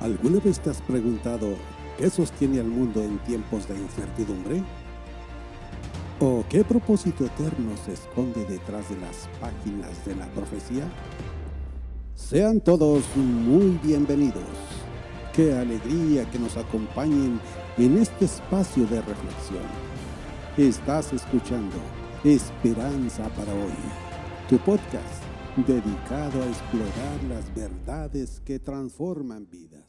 ¿Alguna vez te has preguntado qué sostiene al mundo en tiempos de incertidumbre? ¿O qué propósito eterno se esconde detrás de las páginas de la profecía? Sean todos muy bienvenidos. Qué alegría que nos acompañen en este espacio de reflexión. Estás escuchando Esperanza para Hoy, tu podcast dedicado a explorar las verdades que transforman vidas.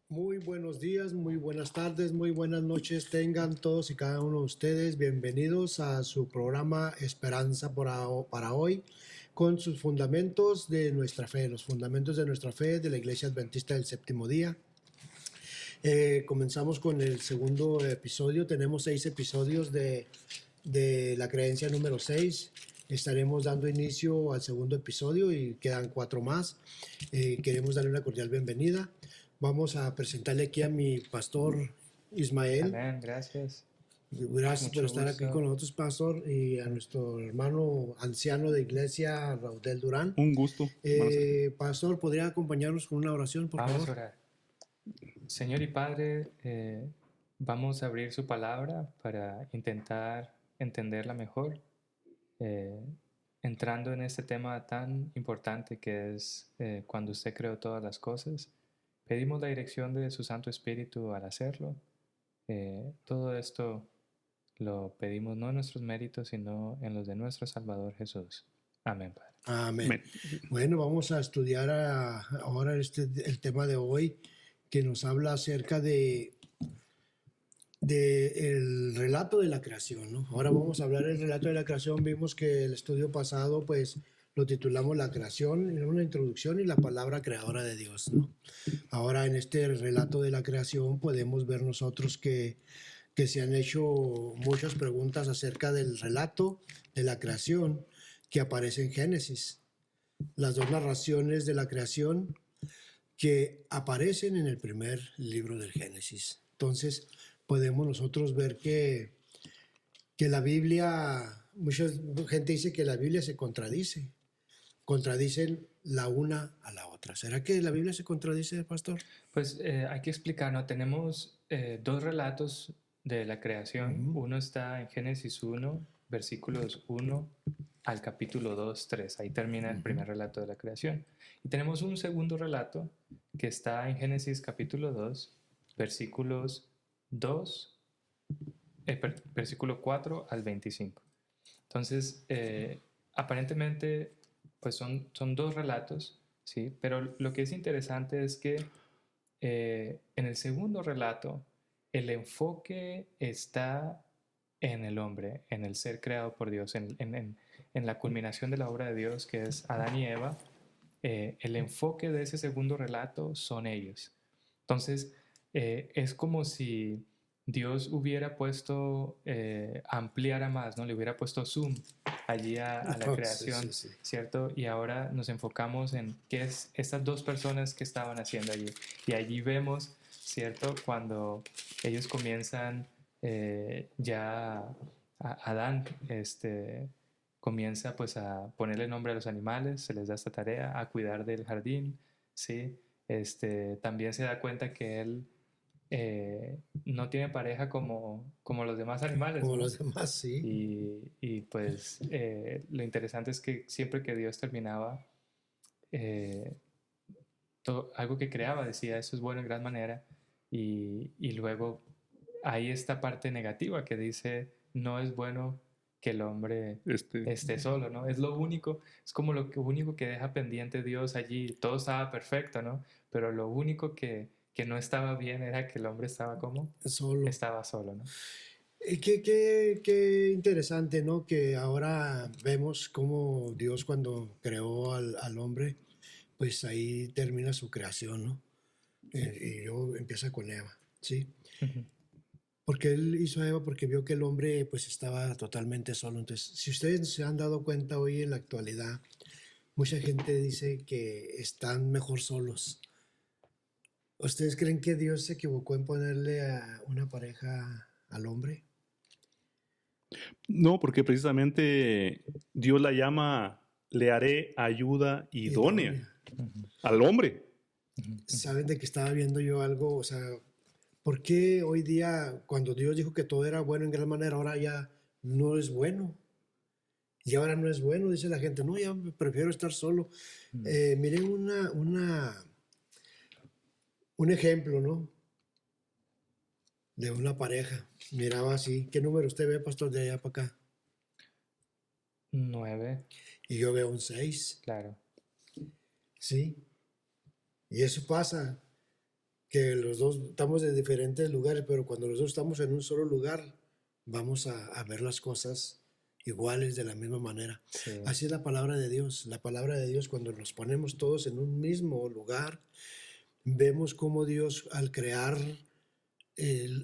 Muy buenos días, muy buenas tardes, muy buenas noches. Tengan todos y cada uno de ustedes bienvenidos a su programa Esperanza para Hoy, con sus fundamentos de nuestra fe, los fundamentos de nuestra fe de la Iglesia Adventista del Séptimo Día. Comenzamos con el segundo episodio. Tenemos 6 episodios de la creencia número 6. Estaremos dando inicio al segundo episodio y quedan 4 más. Queremos darle una cordial bienvenida. Vamos a presentarle aquí a mi pastor Ismael. Amén, gracias. Gracias Mucho por estar gusto. aquí con nosotros, pastor, y a nuestro hermano anciano de iglesia, Raudel Durán. Un gusto. Pastor, ¿podría acompañarnos con una oración, por Vamos a favor? orar. Señor y Padre, vamos a abrir su palabra para intentar entenderla mejor, entrando en este tema tan importante que es cuando usted creó todas las cosas. Pedimos la dirección de su Santo Espíritu al hacerlo. Todo esto lo pedimos no en nuestros méritos, sino en los de nuestro Salvador Jesús. Amén, Padre. Amén. Bueno, vamos a estudiar ahora el tema de hoy, que nos habla acerca de el relato de la creación, ¿no? Ahora vamos a hablar del relato de la creación. Vimos que el estudio pasado, pues, lo titulamos La creación, en una introducción y la palabra creadora de Dios, ¿no? Ahora en este relato de la creación podemos ver nosotros que se han hecho muchas preguntas acerca del relato de la creación que aparece en Génesis. Las dos narraciones de la creación que aparecen en el primer libro del Génesis. Entonces podemos nosotros ver que la Biblia, mucha gente dice que la Biblia se contradicen la una a la otra. ¿Será que la Biblia se contradice, pastor? Pues hay que explicar, ¿no? Tenemos dos relatos de la creación. Uno está en Génesis 1, versículos 1 al capítulo 2, 3. Ahí termina el primer relato de la creación. Y tenemos un segundo relato que está en Génesis capítulo 2, versículos versículo 4 al 25. Entonces, aparentemente, pues son dos relatos, ¿sí? Pero lo que es interesante es que en el segundo relato, el enfoque está en el hombre, en el ser creado por Dios, en la culminación de la obra de Dios, que es Adán y Eva. El enfoque de ese segundo relato son ellos. Entonces, es como si Dios hubiera puesto, ampliara más, ¿no? Le hubiera puesto zoom allí a la creación, Sí. ¿cierto? Y ahora nos enfocamos en qué es estas dos personas que estaban haciendo allí. Y allí vemos, ¿cierto? Cuando ellos comienzan ya, Adán comienza pues a ponerle nombre a los animales, se les da esta tarea, a cuidar del jardín, ¿sí? También se da cuenta que él no tiene pareja como los demás animales, Como ¿no? los demás, sí. Y pues lo interesante es que siempre que Dios terminaba algo que creaba, decía, eso es bueno en gran manera, y luego hay esta parte negativa que dice, no es bueno que el hombre esté solo, ¿no? Es lo único, es como lo único que deja pendiente Dios allí. Todo estaba perfecto, ¿no? Pero lo único que no estaba bien era que el hombre estaba como Solo. estaba solo, ¿no? Qué interesante, ¿no? Que ahora vemos cómo Dios cuando creó al hombre, pues ahí termina su creación, ¿no? Y luego empieza con Eva, ¿sí? Uh-huh. Porque él hizo a Eva porque vio que el hombre pues estaba totalmente solo. Entonces, si ustedes se han dado cuenta hoy en la actualidad, mucha gente dice que están mejor solos. ¿Ustedes creen que Dios se equivocó en ponerle a una pareja al hombre? No, porque precisamente Dios la llama le haré ayuda idónea Idónea. al hombre. Saben de que estaba viendo yo algo, o sea, ¿por qué hoy día, cuando Dios dijo que todo era bueno en gran manera, ahora ya no es bueno? Y ahora no es bueno, dice la gente, no, ya prefiero estar solo. Miren un ejemplo, ¿no? De una pareja. Miraba así, ¿qué número usted ve, pastor, de allá para acá? 9, Y yo veo un 6, claro. ¿sí? Y eso pasa, que los dos estamos en diferentes lugares, pero cuando los dos estamos en un solo lugar, vamos a ver las cosas iguales de la misma manera. Sí. Así es la palabra de Dios. La palabra de Dios, cuando nos ponemos todos en un mismo lugar, vemos cómo Dios al crear,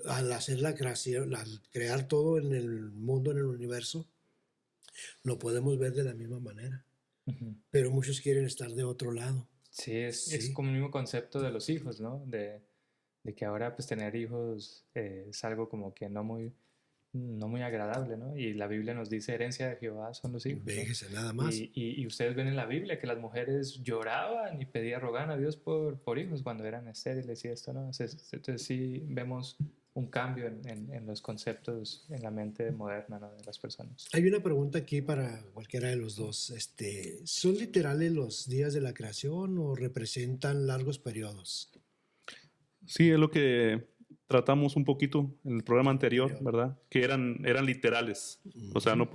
al hacer la creación, al crear todo en el mundo, en el universo, lo podemos ver de la misma manera. Ujú. Pero muchos quieren estar de otro lado. Sí, es Sí. como el mismo concepto de los hijos, ¿no? De que ahora pues tener hijos es algo como que no muy agradable, ¿no? Y la Biblia nos dice herencia de Jehová son los hijos, ¿no? Fíjese nada más. Y ustedes ven en la Biblia que las mujeres lloraban y rogaban a Dios por hijos cuando eran estériles y esto, ¿no? Entonces sí vemos un cambio en los conceptos en la mente moderna, ¿no? De las personas. Hay una pregunta aquí para cualquiera de los dos. ¿Son literales los días de la creación o representan largos periodos? Sí, es lo que tratamos un poquito en el programa anterior, ¿verdad? Que eran literales. O sea, no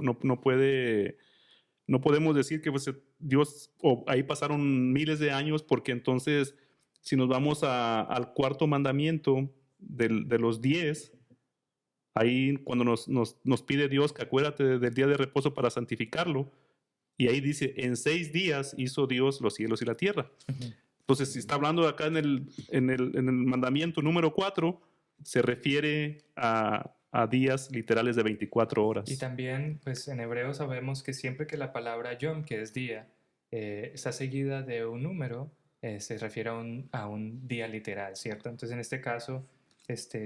podemos decir que pues, Dios, ahí pasaron miles de años, porque entonces, si nos vamos al cuarto mandamiento de los 10, ahí cuando nos pide Dios que acuérdate del día de reposo para santificarlo, y ahí dice, en 6 días hizo Dios los cielos y la tierra. Entonces, si está hablando acá en el mandamiento número 4, se refiere a días literales de 24 horas. Y también, pues en hebreo sabemos que siempre que la palabra yom, que es día, está seguida de un número, se refiere a un día literal, ¿cierto? Entonces, en este caso,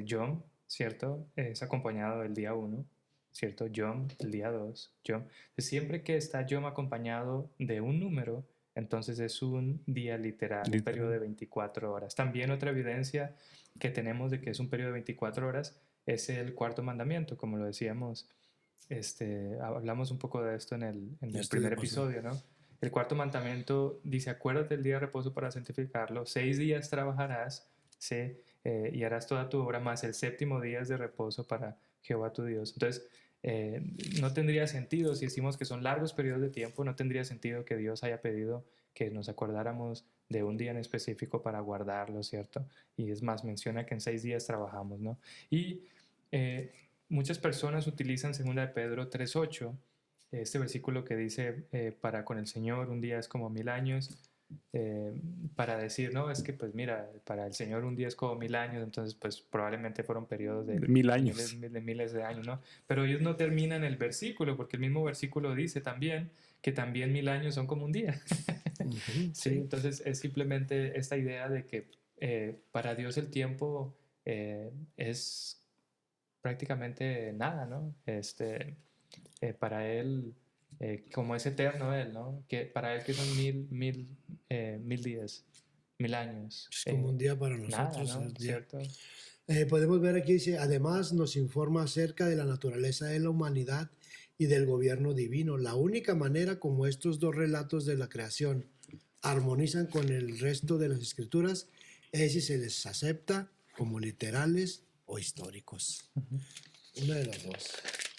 yom, ¿cierto? Es acompañado del día 1, ¿cierto? Yom, el día 2, yom. Entonces, siempre que está yom acompañado de un número, entonces es un día literal, un periodo de 24 horas. También otra evidencia que tenemos de que es un periodo de 24 horas es el cuarto mandamiento, como lo decíamos. Hablamos un poco de esto en el primer episodio, ¿no? El cuarto mandamiento dice, acuérdate del día de reposo para santificarlo, 6 días trabajarás, ¿sí? Y harás toda tu obra, más el séptimo día es de reposo para Jehová tu Dios. Entonces, no tendría sentido, si decimos que son largos periodos de tiempo, no tendría sentido que Dios haya pedido que nos acordáramos de un día en específico para guardarlo, ¿cierto? Y es más, menciona que en 6 días trabajamos, ¿no? Y muchas personas utilizan 2 de Pedro 3:8, este versículo que dice, para con el Señor un día es como 1000 años, para decir, no, es que pues mira, para el Señor un día es como 1000 años, entonces pues probablemente fueron periodos de 1000 años. miles de años, ¿no? Pero ellos no terminan el versículo, porque el mismo versículo dice también que también 1000 años son como un día. Sí, entonces es simplemente esta idea de que para Dios el tiempo es prácticamente nada, ¿no? Para Él, como es eterno Él, ¿no? Que para Él que son 1000 días, 1000 años. Es como un día para nosotros. Nada, ¿no? ¿Cierto? Podemos ver aquí, dice, además nos informa acerca de la naturaleza de la humanidad y del gobierno divino. La única manera como estos dos relatos de la creación armonizan con el resto de las escrituras es si se les acepta como literales o históricos. Una de las dos,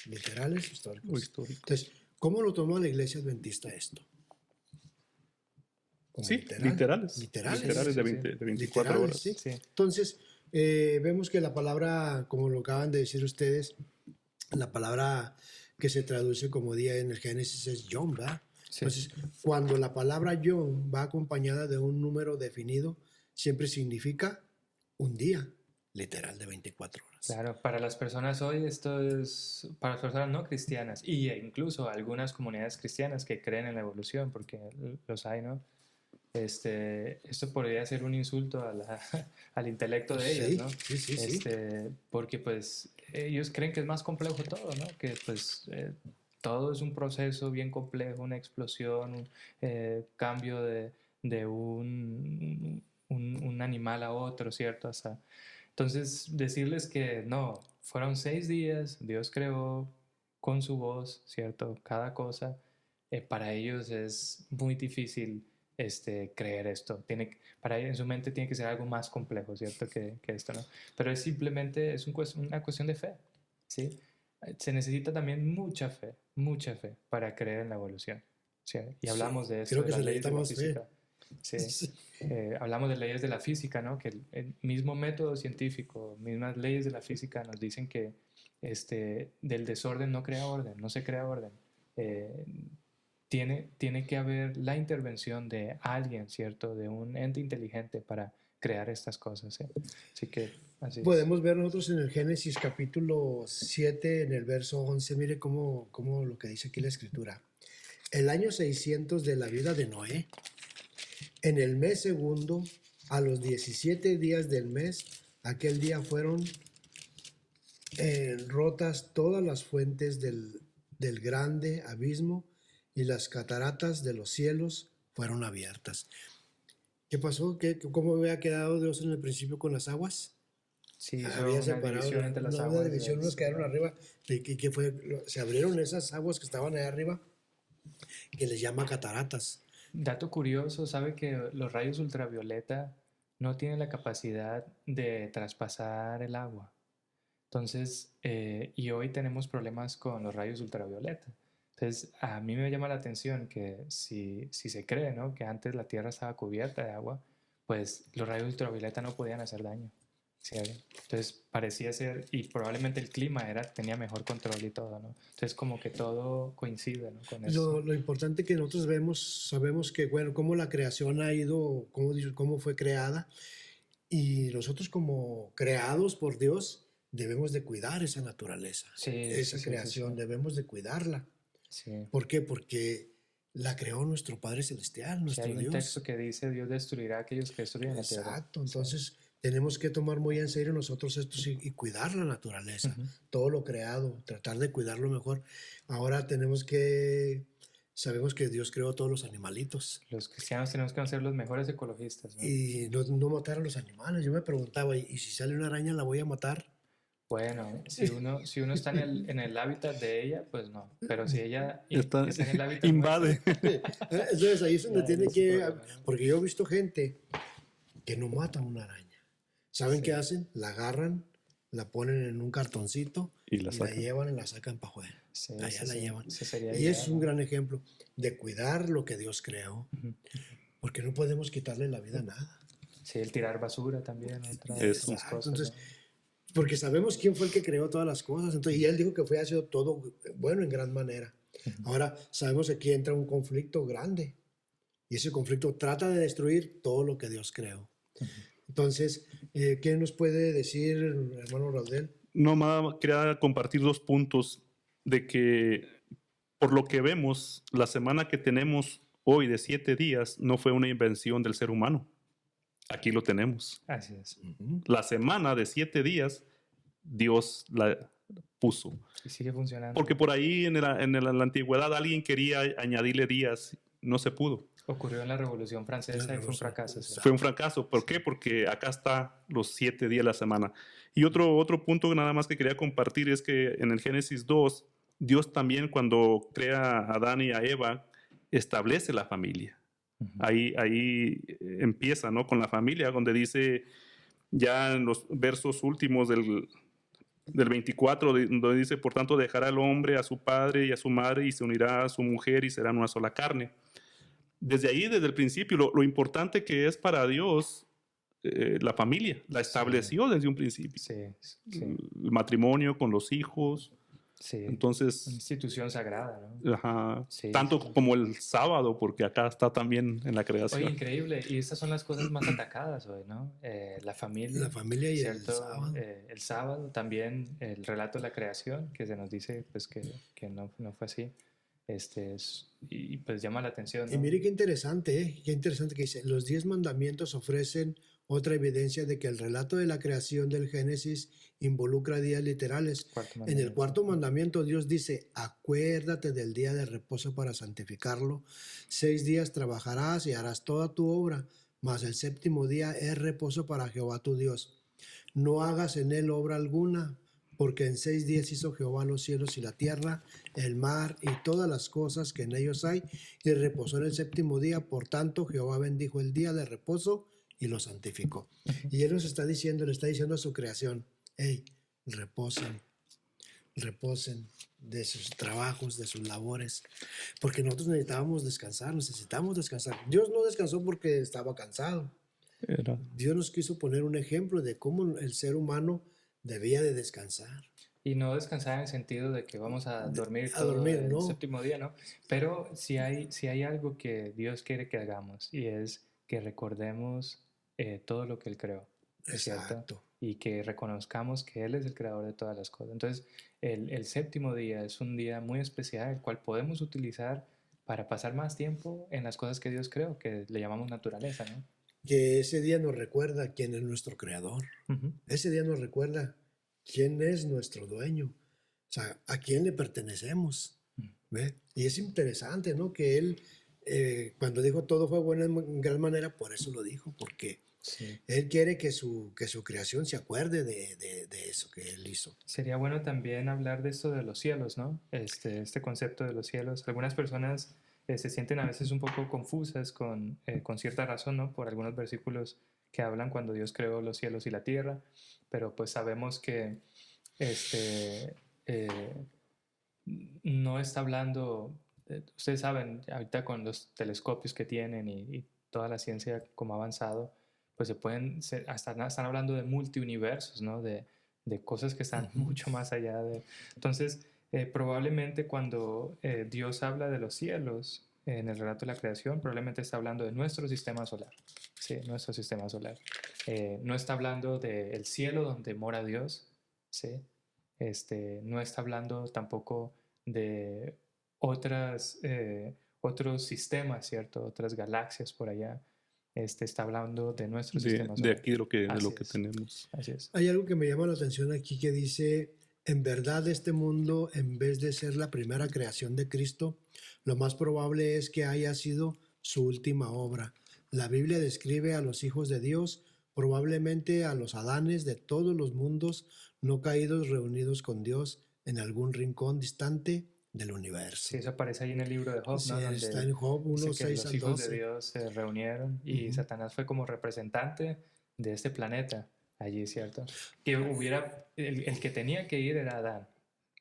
literales o históricos. Entonces, ¿cómo lo tomó la iglesia adventista esto? Sí, literales de 24 horas. ¿sí? Sí. Entonces, vemos que la palabra, como lo acaban de decir ustedes, la palabra que se traduce como día en el Génesis es yom, ¿verdad? Sí. Entonces, cuando la palabra yom va acompañada de un número definido, siempre significa un día literal de 24 horas. Claro, para las personas hoy esto es, para las personas no cristianas, y incluso algunas comunidades cristianas que creen en la evolución, porque los hay, ¿no? Esto podría ser un insulto al intelecto de ellos, ¿no? Sí. Porque pues ellos creen que es más complejo todo, ¿no? Que pues todo es un proceso bien complejo, una explosión, un cambio de un animal a otro, ¿cierto? Entonces, decirles que no, fueron 6 días, Dios creó con su voz, ¿cierto? Cada cosa, para ellos es muy difícil creer esto. Para ellos en su mente tiene que ser algo más complejo, ¿cierto? Que esto, ¿no? Pero es simplemente una cuestión de fe, ¿sí? Se necesita también mucha fe para creer en la evolución, ¿sí? Y Sí, hablamos de esto, creo de que las se leyes necesita de la más fe. física. Sí. Hablamos de leyes de la física, ¿no? Que el mismo método científico, mismas leyes de la física nos dicen que del desorden no crea orden, no se crea orden. Eh, tiene que haber la intervención de alguien, ¿cierto? De un ente inteligente para crear estas cosas, ¿sí? Así que así es. Podemos ver nosotros en el Génesis capítulo 7, en el verso 11, mire cómo lo que dice aquí la escritura. El año 600 de la vida de Noé, en el mes segundo, a los 17 días del mes, aquel día fueron rotas todas las fuentes del grande abismo y las cataratas de los cielos fueron abiertas. ¿Qué pasó? ¿Cómo había quedado Dios en el principio con las aguas? Sí, hizo Había una separado, división entre las una aguas. división, unos quedaron arriba. ¿Qué fue? Se abrieron esas aguas que estaban ahí arriba, que les llama cataratas. Dato curioso, sabe que los rayos ultravioleta no tienen la capacidad de traspasar el agua. Entonces, y hoy tenemos problemas con los rayos ultravioleta. Entonces, a mí me llama la atención que si se cree, ¿no?, que antes la Tierra estaba cubierta de agua, pues los rayos ultravioleta no podían hacer daño. ¿Sí? Entonces, parecía ser, y probablemente el clima tenía mejor control y todo, ¿no? Entonces, como que todo coincide, ¿no?, con eso. Lo importante que nosotros sabemos que, bueno, cómo la creación ha ido, cómo fue creada, y nosotros como creados por Dios debemos de cuidar esa naturaleza, Sí, esa sí, sí, sí, sí. creación, debemos de cuidarla. Sí. ¿Por qué? Porque la creó nuestro Padre Celestial, Sí, nuestro hay un Dios. texto que dice, Dios destruirá a aquellos que destruyen la tierra. Exacto, Sí. entonces tenemos que tomar muy en serio nosotros esto y cuidar la naturaleza, todo lo creado, tratar de cuidarlo mejor. Ahora sabemos que Dios creó todos los animalitos Los cristianos tenemos que ser los mejores ecologistas, ¿no? y no matar a los animales. Yo me preguntaba, ¿y si sale una araña la voy a matar? Bueno, si uno está en el hábitat de ella, pues no. Pero si ella Está, está en el hábitat invade. nuestro, Entonces ahí es donde ya, tiene es un que, problema, ¿no? porque yo he visto gente que no mata una araña. ¿Saben Sí. qué hacen? La agarran, la ponen en un cartoncito Y la y la sacan. llevan y la sacan para afuera. Sí, Allá sí, la sí. llevan. Ese sería Y ideal, es un ¿no? gran ejemplo de cuidar lo que Dios creó, Ujú. porque no podemos quitarle la vida a nada. Sí, el tirar basura también, otras Eso. cosas, Entonces, ¿no? porque sabemos quién fue el que creó todas las cosas. Entonces, y él dijo que fue haciendo todo bueno en gran manera. Ahora sabemos que aquí entra un conflicto grande. Y ese conflicto trata de destruir todo lo que Dios creó. Entonces, ¿qué nos puede decir, hermano Raudel? No, más quería compartir 2 puntos de que por lo que vemos, la semana que tenemos hoy de 7 días no fue una invención del ser humano. Aquí lo tenemos. Así es. La semana de 7 días, Dios la puso. Y sigue funcionando. Porque por ahí en la antigüedad alguien quería añadirle días, no se pudo. Ocurrió en la Revolución Francesa y fue un fracaso. Sí. Fue un fracaso. ¿Por qué? Porque acá está los 7 días de la semana. Y otro punto nada más que quería compartir es que en el Génesis 2, Dios también cuando crea a Adán y a Eva, establece la familia. Ahí empieza, ¿no?, con la familia, donde dice ya en los versos últimos del 24, donde dice, por tanto dejará el hombre a su padre y a su madre y se unirá a su mujer y serán una sola carne. Desde ahí, desde el principio, lo importante que es para Dios la familia, la estableció desde un principio. Sí, sí. El matrimonio con los hijos. Sí. Entonces, Una institución sagrada, ¿no? ajá, Sí, tanto sí. como el sábado, porque acá está también en la creación. Oye, increíble. Y estas son las cosas más atacadas hoy, ¿no? La familia. La y ¿cierto? el sábado. El sábado, también el relato de la creación, que se nos dice pues, que no fue así. Y pues llama la atención, Y ¿no? mire qué interesante que dice, los 10 mandamientos ofrecen otra evidencia de que el relato de la creación del Génesis involucra días literales. Cuarto En el mandamiento. cuarto mandamiento Dios dice, acuérdate del día de reposo para santificarlo. 6 días trabajarás y harás toda tu obra, mas el séptimo día es reposo para Jehová tu Dios. No hagas en él obra alguna, porque en 6 días hizo Jehová los cielos y la tierra, el mar y todas las cosas que en ellos hay, y reposó en el séptimo día. Por tanto, Jehová bendijo el día de reposo y lo santificó. Y él nos está diciendo, le está diciendo a su creación, hey, reposen de sus trabajos, de sus labores, porque nosotros necesitamos descansar. Dios no descansó porque estaba cansado. Dios nos quiso poner un ejemplo de cómo el ser humano debía de descansar. Y no descansar en el sentido de que vamos a dormir A todo dormir, el ¿no? séptimo día, ¿no? Pero si hay algo que Dios quiere que hagamos, y es que recordemos todo lo que Él creó, ¿es cierto? Exacto. Y que reconozcamos que Él es el creador de todas las cosas. Entonces, el séptimo día es un día muy especial, el cual podemos utilizar para pasar más tiempo en las cosas que Dios creó, que le llamamos naturaleza, ¿no? Que ese día nos recuerda quién es nuestro creador. Ujú. Ese día nos recuerda quién es nuestro dueño. O sea, a quién le pertenecemos. ¿Ve? Y es interesante, ¿no? Que él, cuando dijo todo fue bueno en gran manera, por eso lo dijo, porque Sí. él quiere que su creación se acuerde de eso que él hizo. Sería bueno también hablar de esto de los cielos, ¿no? Este concepto de los cielos. Algunas personas se sienten a veces un poco confusas con cierta razón, ¿no? Por algunos versículos que hablan cuando Dios creó los cielos y la tierra, pero pues sabemos que eh, no está hablando, ustedes saben, ahorita con los telescopios que tienen y toda la ciencia como ha avanzado, pues están hablando de multiuniversos, ¿no? De cosas que están mucho más allá de... Entonces, probablemente cuando Dios habla de los cielos en el relato de la creación, probablemente está hablando de nuestro sistema solar, sí, nuestro sistema solar. No está hablando del cielo donde mora Dios, sí. No está hablando tampoco de otros sistemas, ¿cierto? Otras galaxias por allá. Está hablando de nuestro sistema De solar. aquí de lo que Así es. tenemos. Así es. Hay algo que me llama la atención aquí que dice, en verdad este mundo, en vez de ser la primera creación de Cristo, lo más probable es que haya sido su última obra. La Biblia describe a los hijos de Dios, probablemente a los Adanes de todos los mundos no caídos reunidos con Dios en algún rincón distante del universo. Sí, eso aparece ahí en el libro de Job, Sí, ¿no? Donde está en Job dice 1, que 6 los al hijos 12. de Dios se reunieron y Satanás fue como representante de este planeta allí, ¿cierto? Que el que tenía que ir era Adán,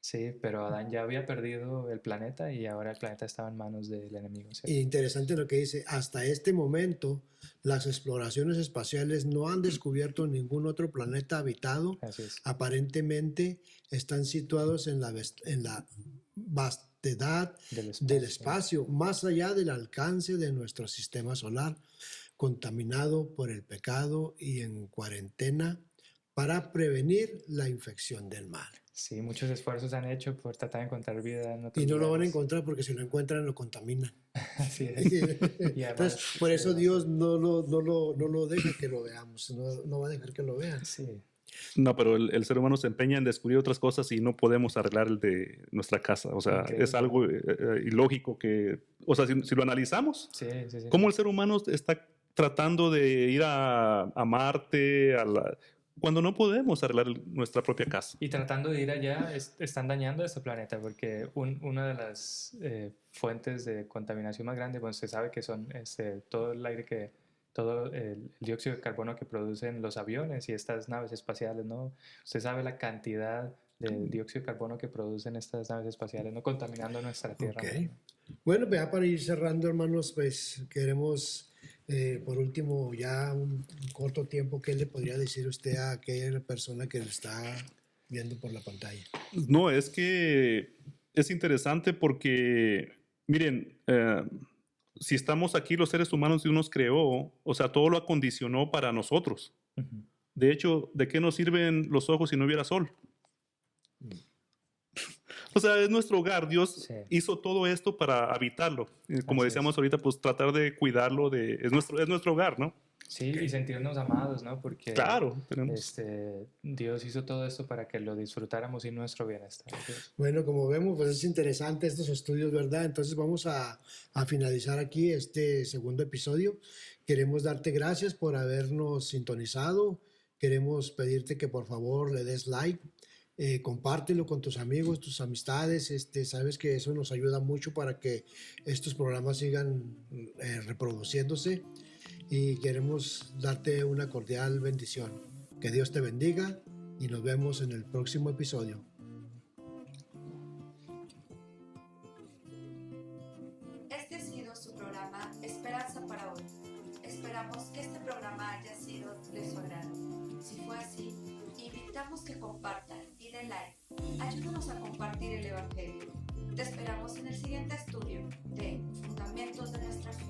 sí, pero Adán ya había perdido el planeta y ahora el planeta estaba en manos del enemigo, ¿cierto? Y interesante lo que dice, hasta este momento las exploraciones espaciales no han descubierto ningún otro planeta habitado. Así es. Aparentemente están situados en la vastedad del espacio, más allá del alcance de nuestro sistema solar, contaminado por el pecado y en cuarentena para prevenir la infección del mal. Sí, muchos esfuerzos han hecho por tratar de encontrar vida en otros Y no lo van a lugares. encontrar porque si lo encuentran lo contaminan. Así es. Y además, Entonces, por eso Dios no lo deja que lo veamos, no va a dejar que lo vean. sí, No, pero el ser humano se empeña en descubrir otras cosas y no podemos arreglar el de nuestra casa. O sea, Increíble. es algo ilógico que, o sea, si lo analizamos, sí. cómo el ser humano está tratando de ir a Marte, cuando no podemos arreglar nuestra propia casa. Y tratando de ir allá, están dañando este planeta, porque una de las fuentes de contaminación más grande, pues se sabe que son todo el aire todo el dióxido de carbono que producen los aviones y estas naves espaciales, ¿no? Usted sabe la cantidad de dióxido de carbono que producen estas naves espaciales, ¿no? Contaminando nuestra Tierra. Okay. Bueno, ya para ir cerrando, hermanos, pues queremos, por último, ya un corto tiempo, ¿qué le podría decir usted a aquella persona que lo está viendo por la pantalla? No, es que es interesante porque, miren, si estamos aquí los seres humanos y Dios nos creó, o sea, todo lo acondicionó para nosotros. Uh-huh. De hecho, ¿de qué nos sirven los ojos si no hubiera sol? O sea, es nuestro hogar. Dios Sí. hizo todo esto para habitarlo. Como Así decíamos es. ahorita, pues tratar de cuidarlo, es nuestro hogar, ¿no? Sí, y sentirnos amados, ¿no? Porque Claro, tenemos. Dios hizo todo esto para que lo disfrutáramos y nuestro bienestar. Bueno, como vemos, pues es interesante estos estudios, ¿verdad? Entonces vamos a finalizar aquí este segundo episodio. Queremos darte gracias por habernos sintonizado. Queremos pedirte que por favor le des like, compártelo con tus amigos, tus amistades. Sabes que eso nos ayuda mucho para que estos programas sigan reproduciéndose. Y queremos darte una cordial bendición. Que Dios te bendiga y nos vemos en el próximo episodio. Este ha sido su programa Esperanza para hoy. Esperamos que este programa haya sido de su agrado. Si fue así, invitamos que compartan y den like. Ayúdanos a compartir el Evangelio. Te esperamos en el siguiente estudio de Fundamentos de nuestra Fe.